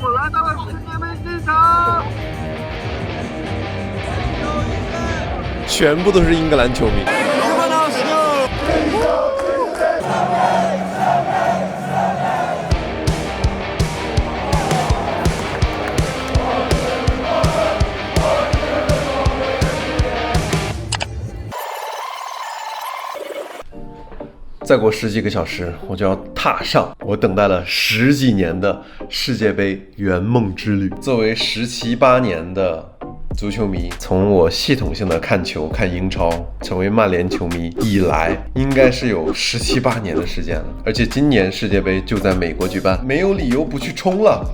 我来到了世界杯現場，全部都是英格蘭球迷。再过10几個小時，我就要踏上我等待了10幾年的世界杯圓夢之旅。作為17、18年的足球迷，從我系統性的看球、看英超，成為曼聯球迷以來，應該是有17、18年的時間了。而且今年世界杯就在美國舉辦，沒有理由不去衝了。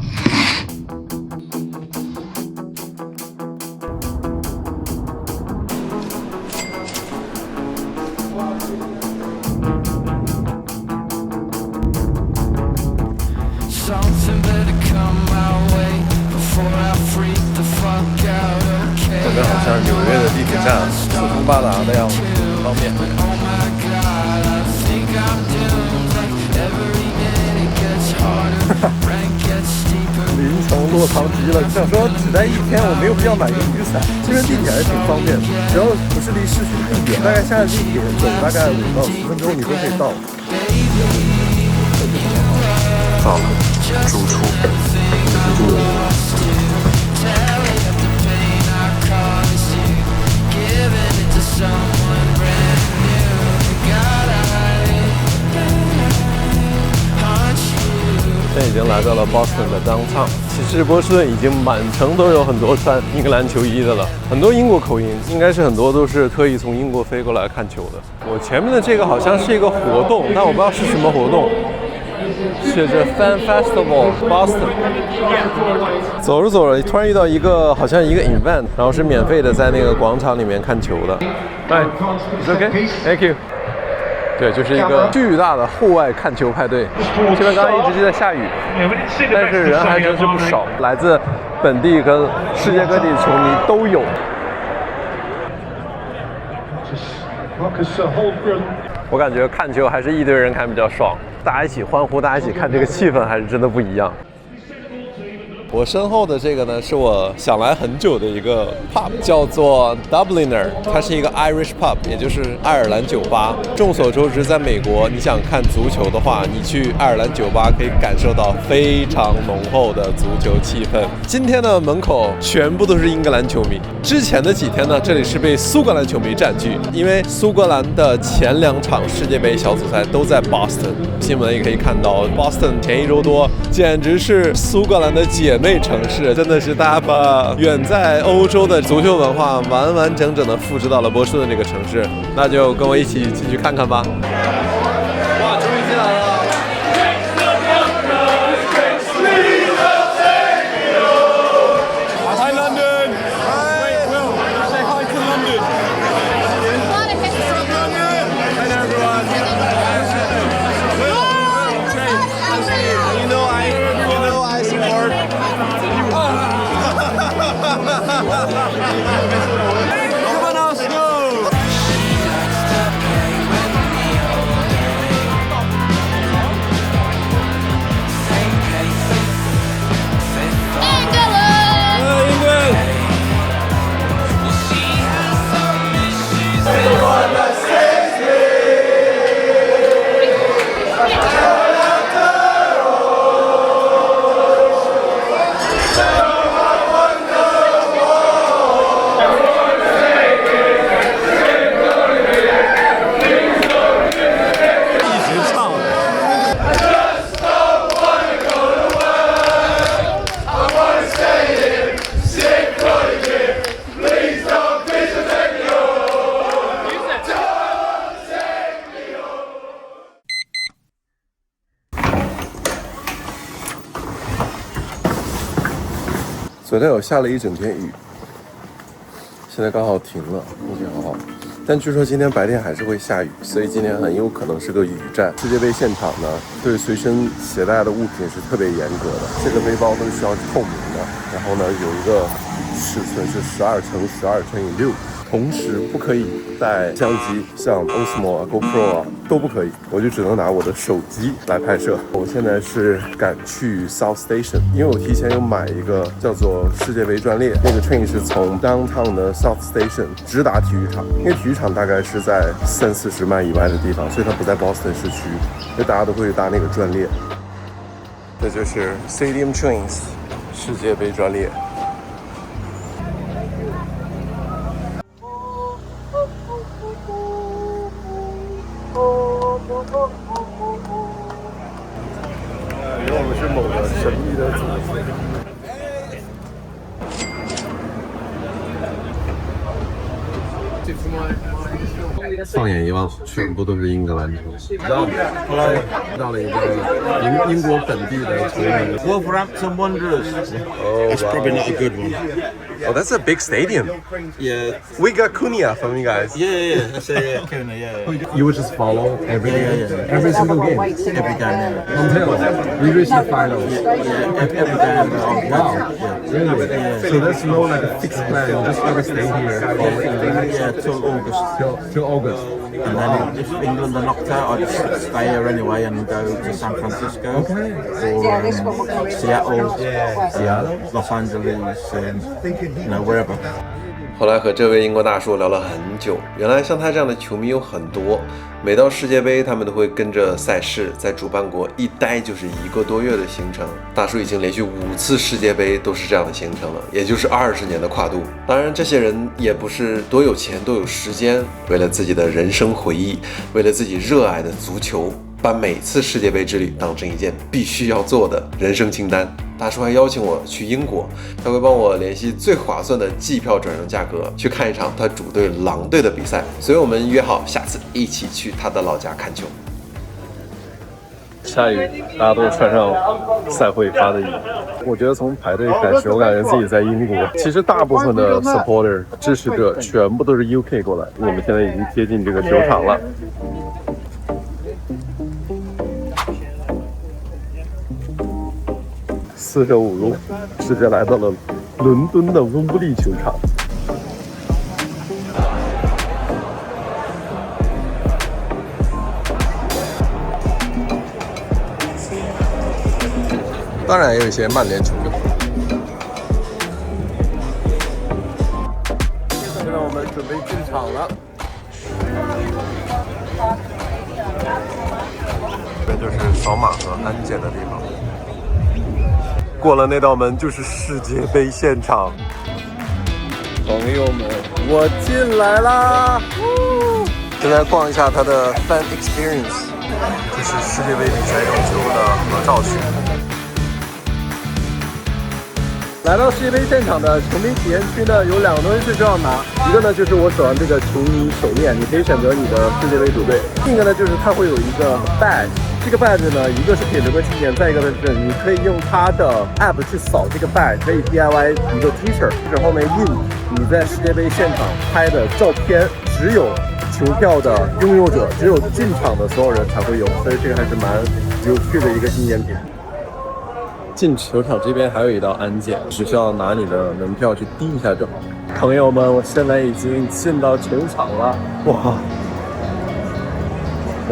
这边好像纽約的地鐵站四通八達的樣子，方便。凌晨落汤雞了，想說只待1天，我沒有必要買個雨傘。這邊地鐵還是挺方便的，只要不是離市區太遠，大概下了地鐵走大概5到10分鐘，你都可以到。到了，住處。现在已经来到了 Boston 的 downtown。其實波士頓已經滿城都有很多穿英格蘭球衣的了，很多英國口音，應該是很多都是特意從英國飛過來看球的。我前面的這個好像是一個活動，但我不知道是什麼活動。寫着 Fan Festival Boston。走着走着，突然遇到一個好像一個 event， 然後是免費的，在那個廣場裡面看球的。Hi, it's okay, thank you。對，就是一個巨大的戶外看球派對。這邊剛剛一直在下雨，但是人還真是不少，來自本地跟世界各地的球迷都有。我感覺看球還是一堆人看比較爽，大家一起歡呼，大家一起看，這個氣氛還是真的不一樣。我身後的這個呢，是我想來很久的一個 pub， 叫做 Dubliner， 它是一個 Irish pub， 也就是愛爾蘭酒吧。眾所周知，在美國，你想看足球的話，你去愛爾蘭酒吧可以感受到非常濃厚的足球氣氛。今天的門口全部都是英格蘭球迷。之前的幾天呢，這裡是被蘇格蘭球迷佔據，因為蘇格蘭的前2場世界杯小組賽都在 Boston。新聞也可以看到 ，Boston 前1周多簡直是蘇格蘭的姐妹城市，真的是大家把遠在歐洲的足球文化完完整整的複製到了波士頓這個城市，那就跟我一起進去看看吧。哇，終於進來了！昨天有下了一整天雨，現在剛好停了，空氣好好。但據說今天白天還是會下雨，所以今天很有可能是個雨戰。世界杯現場呢，對隨身攜帶的物品是特別嚴格的，這個背包都需要透明的，然後呢有一個尺寸是12×12×6，同時不可以帶相机，像 Osmo 啊、GoPro 啊都不可以，我就只能拿我的手机来拍摄。我现在是赶去 South Station， 因为我提前有买一个叫做世界杯专列，那个 train 是從 downtown 的 South Station 直達體育場，因為體育場大概是在30-40邁以外的地方，所以它不在 Boston 市區，所以大家都會搭那個專列。這就是 Stadium Trains 世界杯專列。因為我們是某個神秘的組織。放眼一望，全部都是英格蘭球。後來到了一個英國本地的球迷。Wolverhampton Wanderers. It's probably not a good one. Oh, that's a big stadium. Yeah. We got Cunha from you guys. Yeah. That's it. Cunha. Yeah. You would just follow every game? Yeah. Every single game? Every game. Until we reach the finals? Yeah. Every game. Wow. Really? Yeah. So there's no like a fixed plan, you just gotta stay here? Yeah, till August. Till August? And then if England are knocked out, I'd just stay here anyway and go to San Francisco. Okay. Or Seattle. Seattle. Los Angeles. Wherever. 后来和這位英國大叔聊了很久，原來像他這樣的球迷有很多，每到世界杯他們都會跟着賽事在主辦國一待就是1個多月的行程。大叔已經連續5次世界杯都是這樣的行程了，也就是20年的跨度。當然這些人也不是多有錢多有時間，為了自己的人生回憶，為了自己熱愛的足球，把每次世界杯之旅當成一件必須要做的人生清單。大叔還邀請我去英國，他會幫我聯繫最划算的機票轉讓價格，去看一場他主隊狼隊的比賽。所以我們約好下次一起去他的老家看球。下雨，大家都穿上賽會發的衣服。我覺得從排隊開始，我感覺自己在英國。其實大部分的 supporter 支持者全部都是 UK 過來。我們現在已經接近這個球場了。45路，直接來到了倫敦的溫布利球場。當然也有一些曼聯球迷。現在我們準備進場了。這邊就是掃碼和安檢的地方。過了那道門就是世界杯現場。朋友們，我進來啦！現在逛一下它的 Fan Experience， 這是世界杯比賽要求的合照區。來到世界杯現場的球迷體驗區呢，有2個東西最重要拿，一個呢就是我手上這個球迷手鏈，你可以選擇你的世界杯主隊；另一個呢就是它會有一個 badge。這個 badge 呢，一個是可以留個紀念，再一個呢是你可以用它的 app 去掃這個 badge， 可以 DIY 一個 T-shirt， 就是後面印你在世界杯現場拍的照片，只有球票的擁有者，只有進場的所有人才會有，所以這個還是蠻有趣的一個紀念品。進球場這邊還有一道安檢，只需要拿你的門票去遞一下就好。朋友們，我現在已經進到球場了，哇！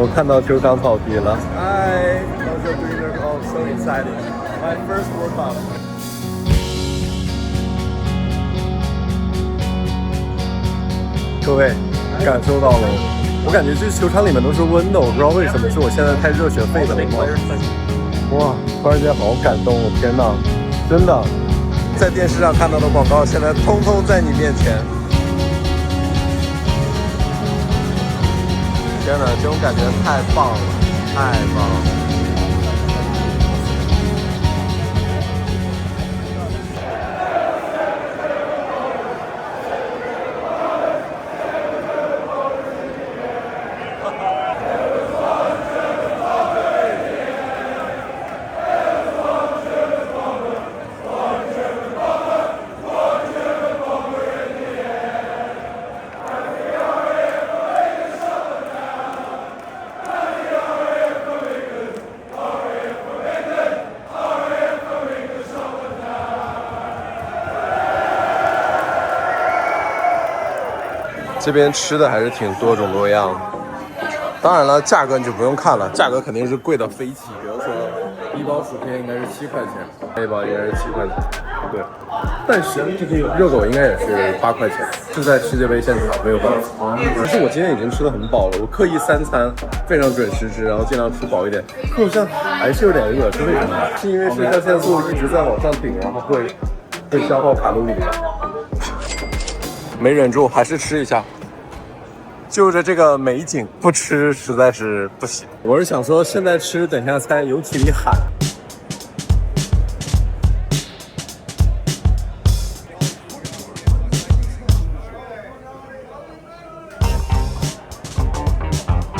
我看到球場草皮了。Hi, how's your dinner? Oh, so excited! My first World Cup. 各位，感受到了，我感覺這球場裡面都是溫的，我不知道為什麼，是我現在太熱血沸騰了嗎？哇，突然間好感動，我天哪！真的，在電視上看到的廣告，現在通通在你面前。天哪，這種感覺太棒了，太棒了！這邊吃的還是挺多种多样的。当然了，价格你就不用看了，价格肯定是贵到飞起。比如说，一包薯片应该是7块钱，一包应该是7块钱。对，但是这个热狗应该也是8块钱，就在世界杯现场没有办法。其实我今天已经吃得很饱了，我刻意3餐非常准时吃，然后尽量吃饱一点。可我现在还是有点饿，是为什么？是因为肾上腺素一直在往上顶，然后会消耗卡路里。没忍住，还是吃一下。就着这个美景不吃實在是不行。我是想說，現在吃，等下猜，有體力喊。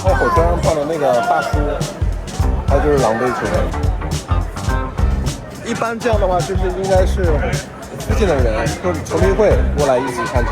在火車上碰到那個大叔，他就是狼狽球員。一般這樣的話，是不是應該是附近的人或者球迷會過來一起看球？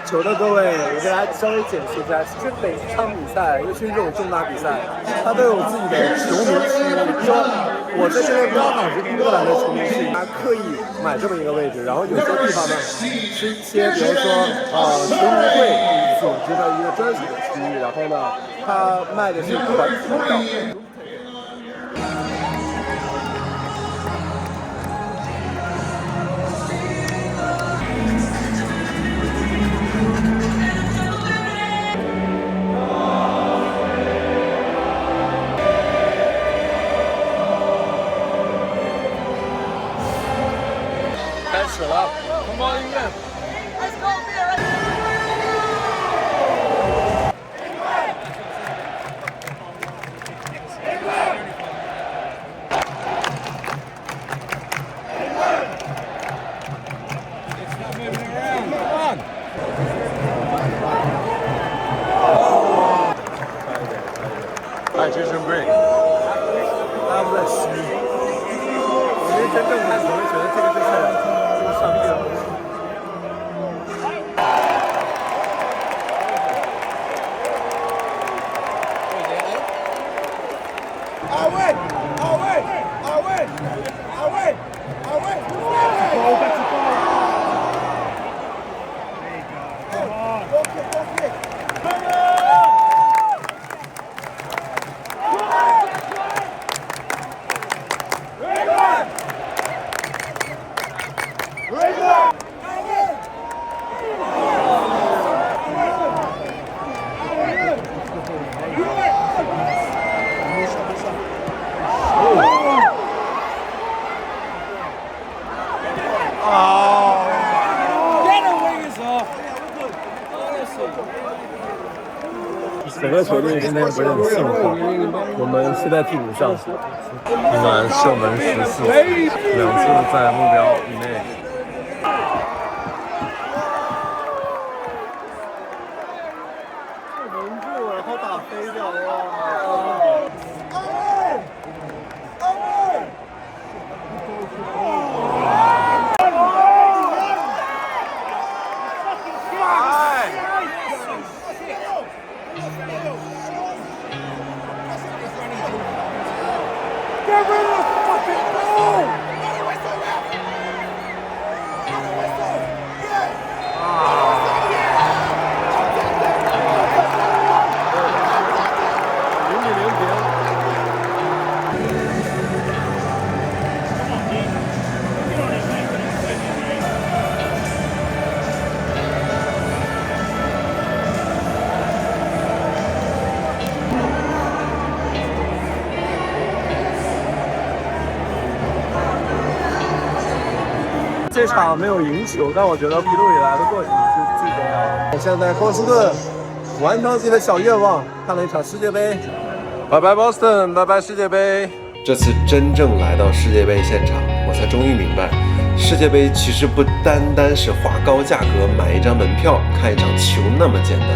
球的各位，我给大家稍微解释一下，其實每一場比賽，尤其是這種重大比賽，它都有自己的球迷區。比如說，我在這邊剛好是英格蘭的球迷區，他刻意買這麼一個位置，然後有些地方呢是一些，比如說球迷會組織的一個專屬的區域，然後呢，他賣的是團體票。开始了，红包音乐。Attention break。他们在洗。我觉得真正看球会觉得这个就是上帝的东西。整個球隊今天不是很幸福，我們是在替補上，我們射門14，2次在目標以內。蒙住，然後打飛掉了。这场没有赢球，但我觉得一路以来的过程是最重要的。我现在在波士顿完成自己的小愿望，看了一场世界杯。拜拜 Boston， 拜拜世界杯。这次真正来到世界杯现场，我才终于明白，世界杯其實不單單是花高價格買一張門票看一場球那麼簡單。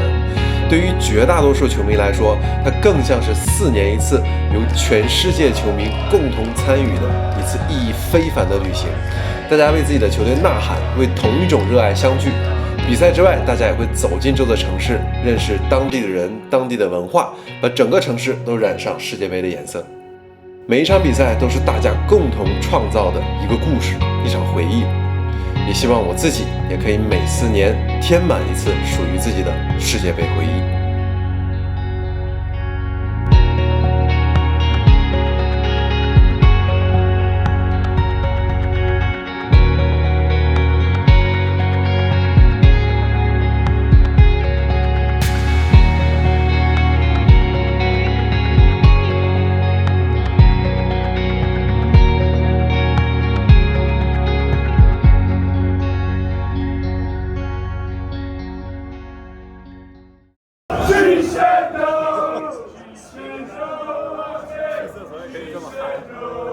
對於絕大多數球迷來說，它更像是4年一次由全世界球迷共同參與的一次意義非凡的旅行。大家為自己的球隊吶喊，為同一種熱愛相聚。比賽之外，大家也會走進這座城市，認識當地的人、當地的文化，把整個城市都染上世界杯的顏色。每一場比賽都是大家共同創造的一個故事，一場回憶。也希望我自己也可以每4年填滿一次屬於自己的世界杯回憶。这么嗨。